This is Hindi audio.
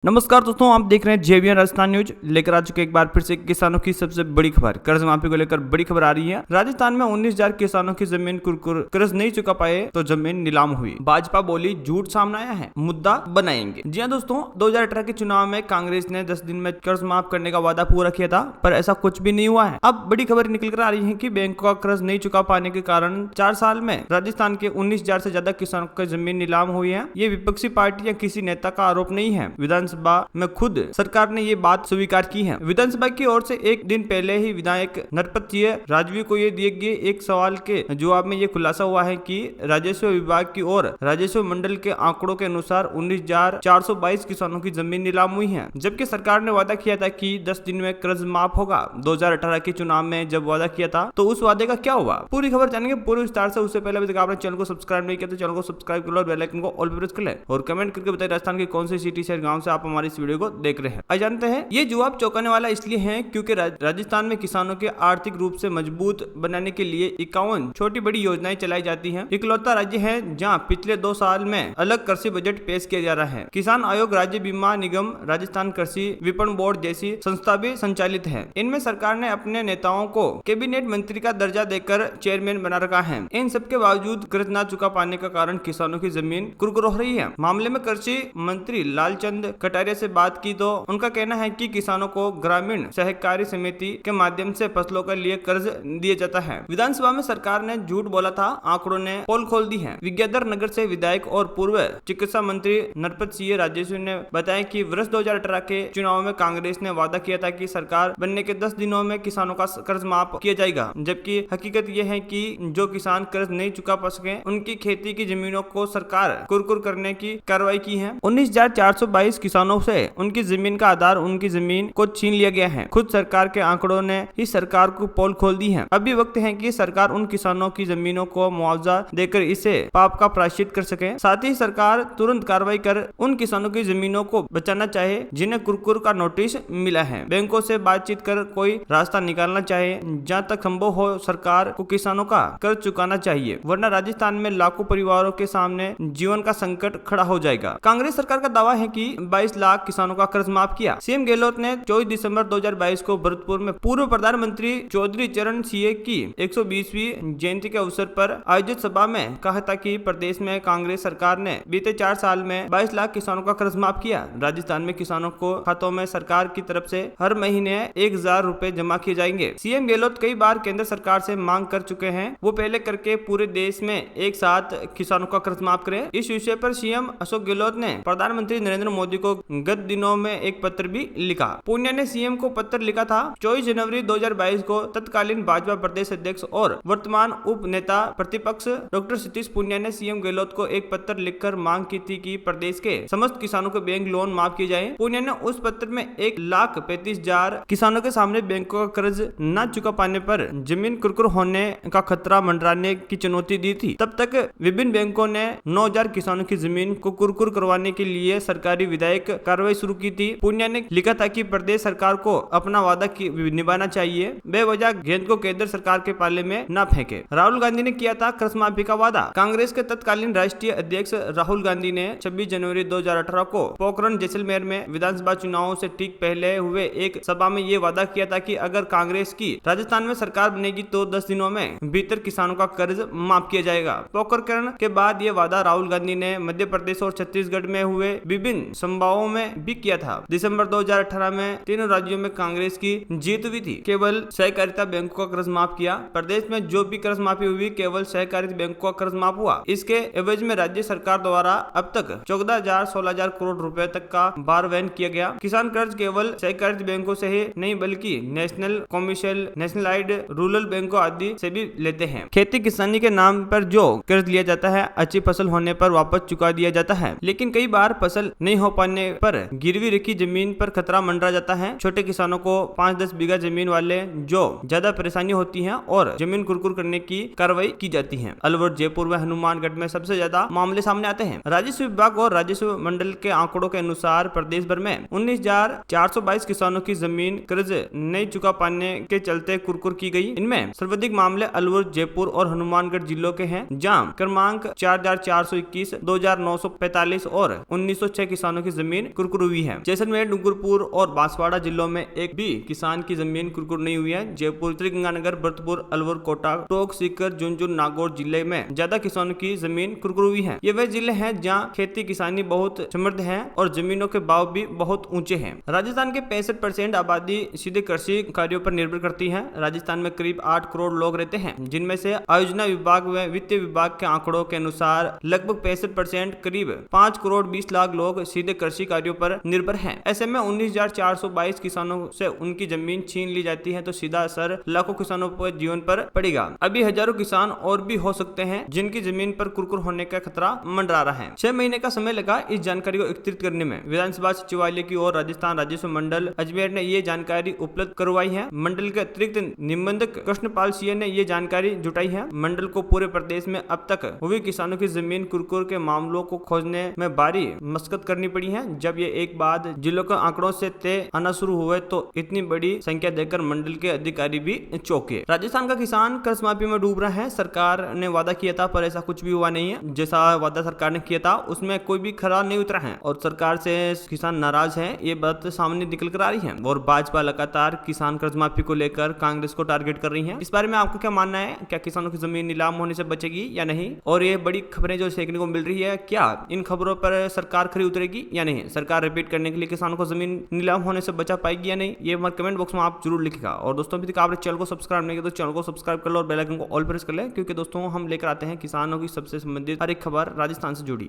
नमस्कार दोस्तों, आप देख रहे हैं जेवीएन राजस्थान न्यूज। लेकर आ चुके एक बार फिर से किसानों की सबसे बड़ी खबर। कर्ज माफी को लेकर बड़ी खबर आ रही है। राजस्थान में 19,000 किसानों की जमीन कुरकुर कर्ज नहीं चुका पाए तो जमीन नीलाम हुई। भाजपा बोली झूठ सामने आया है, मुद्दा बनाएंगे। जी हाँ दोस्तों, 2018 के चुनाव में कांग्रेस ने 10 दिन में कर्ज माफ करने का वादा पूरा किया था, पर ऐसा कुछ भी नहीं हुआ है। अब बड़ी खबर निकल कर आ रही है कि बैंकों का कर्ज नहीं चुका पाने के कारण 4 साल में राजस्थान के 19,000 से ज्यादा किसानों की जमीन नीलाम हुई है। ये विपक्षी पार्टी या किसी नेता का आरोप नहीं है। विधानसभा में खुद सरकार ने ये बात स्वीकार की है। विधानसभा की ओर से एक दिन पहले ही विधायक नरपत सिंह राजवी को ये दिए गए एक सवाल के जवाब में ये खुलासा हुआ है कि राजस्व विभाग की ओर राजस्व मंडल के आंकड़ों के अनुसार 19,422 किसानों की जमीन नीलाम हुई है, जबकि सरकार ने वादा किया था कि 10 दिन में कर्ज माफ होगा। 2018 के चुनाव में जब वादा किया था तो उस वादे का क्या हुआ, पूरी खबर जानेंगे पूरे विस्तार से। उससे पहले अभी तक आपने चैनल को सब्सक्राइब नहीं किया तो चैनल को सब्सक्राइब कर लो और बेल आइकन को ऑल पे प्रेस कर ले और कमेंट करके बताइए राजस्थान के कौन से सिटी शहर गांव से आप हमारी वीडियो को देख रहे हैं। आज जानते हैं ये जवाब चौंकाने वाला इसलिए है क्योंकि राजस्थान में किसानों के आर्थिक रूप से मजबूत बनाने के लिए 51 छोटी बड़ी योजनाएं चलाई जाती हैं। इकलौता राज्य है जहां पिछले 2 साल में अलग कृषि बजट पेश किया जा रहा है। किसान आयोग, राज्य बीमा निगम, राजस्थान कृषि विपणन बोर्ड जैसी संस्था भी संचालित है। इनमें सरकार ने अपने नेताओं को कैबिनेट मंत्री का दर्जा देकर चेयरमैन बना रखा है। इन सबके बावजूद कर्ज न चुका पाने का कारण किसानों की जमीन कुरकुर हो रही है। मामले में कृषि मंत्री लालचंद कटारिया से बात की तो उनका कहना है कि किसानों को ग्रामीण सहकारी समिति के माध्यम से फसलों के लिए कर्ज दिया जाता है। विधानसभा में सरकार ने झूठ बोला था, आंकड़ों ने पोल खोल दी है। विज्ञाधर नगर से विधायक और पूर्व चिकित्सा मंत्री नरपत सिंह राजस्व ने बताया कि वर्ष 2018 के चुनाव में कांग्रेस ने वादा किया था कि सरकार बनने के 10 दिनों में किसानों का कर्ज माफ किया जाएगा, जबकि हकीकत यह है कि जो किसान कर्ज नहीं चुका पा सके उनकी खेती की जमीनों को सरकार कुरकुर करने की कार्रवाई की है। 19,422 किसानों से उनकी जमीन का आधार उनकी जमीन को छीन लिया गया है। खुद सरकार के आंकड़ों ने ही सरकार को पोल खोल दी है। अभी वक्त है कि सरकार उन किसानों की जमीनों को मुआवजा देकर इसे पाप का प्रायश्चित कर सके। साथ ही सरकार तुरंत कार्रवाई कर उन किसानों की जमीनों को बचाना चाहे जिन्हें कुरकुर का नोटिस मिला है। बैंकों से बातचीत कर कोई रास्ता निकालना चाहे। जहाँ तक संभव हो सरकार को किसानों का कर्ज चुकाना चाहिए, वरना राजस्थान में लाखों परिवारों के सामने जीवन का संकट खड़ा हो जाएगा। कांग्रेस सरकार का दावा है कि 22 लाख किसानों का कर्ज माफ किया। सीएम गहलोत ने 24 दिसंबर 2022 को भरतपुर में पूर्व प्रधानमंत्री चौधरी चरण सिंह की 120वीं जयंती के अवसर पर आयोजित सभा में कहा था कि प्रदेश में कांग्रेस सरकार ने बीते 4 साल में 22 लाख किसानों का कर्ज माफ किया। राजस्थान में किसानों को खातों में सरकार की तरफ से हर महीने 1,000 रुपए जमा किए जाएंगे। सीएम गहलोत कई बार केंद्र सरकार से मांग कर चुके हैं, वो पहले करके पूरे देश में एक साथ किसानों का कर्ज माफ करें। इस विषय पर सीएम अशोक गहलोत ने प्रधानमंत्री नरेंद्र मोदी को गत दिनों में एक पत्र भी लिखा। पूनिया ने सीएम को पत्र लिखा था। 24 जनवरी 2022 को तत्कालीन भाजपा प्रदेश अध्यक्ष और वर्तमान उप नेता प्रतिपक्ष डॉक्टर सतीश पूनिया ने सीएम गहलोत को एक पत्र लिखकर मांग की थी कि प्रदेश के समस्त किसानों के बैंक लोन माफ किए जाए। पूनिया ने उस पत्र में 1,35,000 किसानों के सामने बैंकों का कर्ज न चुका पाने पर जमीन कुरकुर होने का खतरा मंडराने की चुनौती दी थी। तब तक विभिन्न बैंकों ने 9,000 किसानों की जमीन को कुरकुर करवाने के लिए सरकारी विधायक कार्रवाई शुरू की थी। पूनिया ने लिखा था कि प्रदेश सरकार को अपना वादा निभाना चाहिए, बेवजह गेंद को केंद्र सरकार के पाले में न फेंके। राहुल गांधी ने किया था कर्ज माफी का वादा। कांग्रेस के तत्कालीन राष्ट्रीय अध्यक्ष राहुल गांधी ने 26 जनवरी 2018 को पोखरण जैसलमेर में विधानसभा चुनावों से ठीक पहले हुए एक सभा में ये वादा किया था कि अगर कांग्रेस की राजस्थान में सरकार बनेगी तो 10 दिनों में भीतर किसानों का कर्ज माफ किया जाएगा। पोखरण के बाद ये वादा राहुल गांधी ने मध्य प्रदेश और छत्तीसगढ़ में हुए विभिन्न सभाओं में भी किया था। दिसंबर 2018 में तीनों राज्यों में कांग्रेस की जीत हुई थी। केवल सहकारिता बैंकों का कर्ज माफ किया। प्रदेश में जो भी कर्ज माफी हुई केवल सहकारिता बैंकों का कर्ज माफ हुआ। इसके एवज में राज्य सरकार द्वारा अब तक 14,000-16,000 करोड़ रुपए तक का भार वहन किया गया। किसान कर्ज केवल सहकारिता बैंकों से ही नहीं बल्कि नेशनल कमर्शियल, नेशनलाइज्ड रूरल बैंकों आदि से भी लेते हैं। खेती किसानी के नाम पर जो कर्ज लिया जाता है अच्छी फसल होने पर वापस चुका दिया जाता है, लेकिन कई बार फसल नहीं हो पाने पर गिरवी रखी जमीन पर खतरा मंडरा जाता है। छोटे किसानों को 5-10 बीघा जमीन वाले जो ज्यादा परेशानी होती है और जमीन कुरकुर करने की कार्रवाई की जाती है। अलवर, जयपुर व हनुमानगढ़ में सबसे ज्यादा मामले सामने आते हैं। राजस्व विभाग और राजस्व मंडल के आंकड़ों के अनुसार प्रदेश भर में 19,422 किसानों की जमीन कर्ज नहीं चुका पाने के चलते कुरकुर की गई। इनमें सर्वाधिक मामले अलवर, जयपुर और हनुमानगढ़ जिलों के हैं, जहां क्रमांक 4,421, 2,945 और 1,906 किसानों की जमीन जमीन कुरकुर हुई है। जैसलमेर, डूंगरपुर और बांसवाड़ा जिलों में एक भी किसान की जमीन कुरकुर नहीं हुई है। जयपुर, श्रीगंगानगर, भरतपुर, अलवर, कोटा, टोंक, सीकर, झुंझुनू, नागौर जिले में ज्यादा किसानों की जमीन कुरकुर हुई है। ये वे जिले हैं जहाँ खेती किसानी बहुत समृद्ध है और जमीनों के भाव भी बहुत ऊंचे हैं। राजस्थान के 65% आबादी सीधे कृषि कार्यों पर निर्भर करती है। राजस्थान में करीब 8 करोड़ लोग रहते हैं, जिनमें से आयोजना विभाग व वित्त विभाग के आंकड़ों के अनुसार लगभग 65% करीब 5 करोड़ 20 लाख लोग सीधे कृषि कार्यों पर निर्भर हैं। ऐसे में 19,422 किसानों से उनकी जमीन छीन ली जाती है तो सीधा असर लाखों किसानों पर जीवन पर पड़ेगा। अभी हजारों किसान और भी हो सकते हैं जिनकी जमीन पर कुरकुर होने का खतरा मंडरा रहा है। 6 महीने का समय लगा इस जानकारी को एकत्रित करने में। विधानसभा सचिवालय की ओर राजस्थान राजस्व मंडल अजमेर ने ये जानकारी उपलब्ध करवाई है। मंडल के अतिरिक्त निबंधक कृष्णपाल सिंह ने ये जानकारी जुटाई है। मंडल को पूरे प्रदेश में अब तक हुई किसानों की जमीन कुरकुर के मामलों को खोजने में भारी मशक्कत करनी पड़ी है। जब ये एक बाद जिलों के आंकड़ों से तय आना शुरू हुए तो इतनी बड़ी संख्या देखकर मंडल के अधिकारी भी चौंके। राजस्थान का किसान कर्ज माफी में डूब रहा है। सरकार ने वादा किया था पर ऐसा कुछ भी हुआ नहीं है। जैसा वादा सरकार ने किया था उसमें कोई भी खरा नहीं उतरा है और सरकार से किसान नाराज है। ये बात सामने निकल कर आ रही है और भाजपा लगातार किसान कर्ज माफी को लेकर कांग्रेस को टारगेट कर रही है। इस बारे में आपको क्या मानना है? क्या किसानों की जमीन नीलाम होने से बचेगी या नहीं? और ये बड़ी खबरें जो देखने को मिल रही है, क्या इन खबरों पर सरकार खरी उतरेगी या नहीं? सरकार रिपीट करने के लिए किसानों को जमीन नीलाम होने से बचा पाएगी या नहीं? ये हमारे कमेंट बॉक्स में आप जरूर लिखेगा। और दोस्तों अभी तक आपने चैनल को सब्सक्राइब नहीं किया तो चैनल को सब्सक्राइब कर लो और बेल आइकन को ऑल प्रेस कर ले, क्योंकि दोस्तों हम लेकर आते हैं किसानों की सबसे संबंधित हर एक खबर राजस्थान से जुड़ी।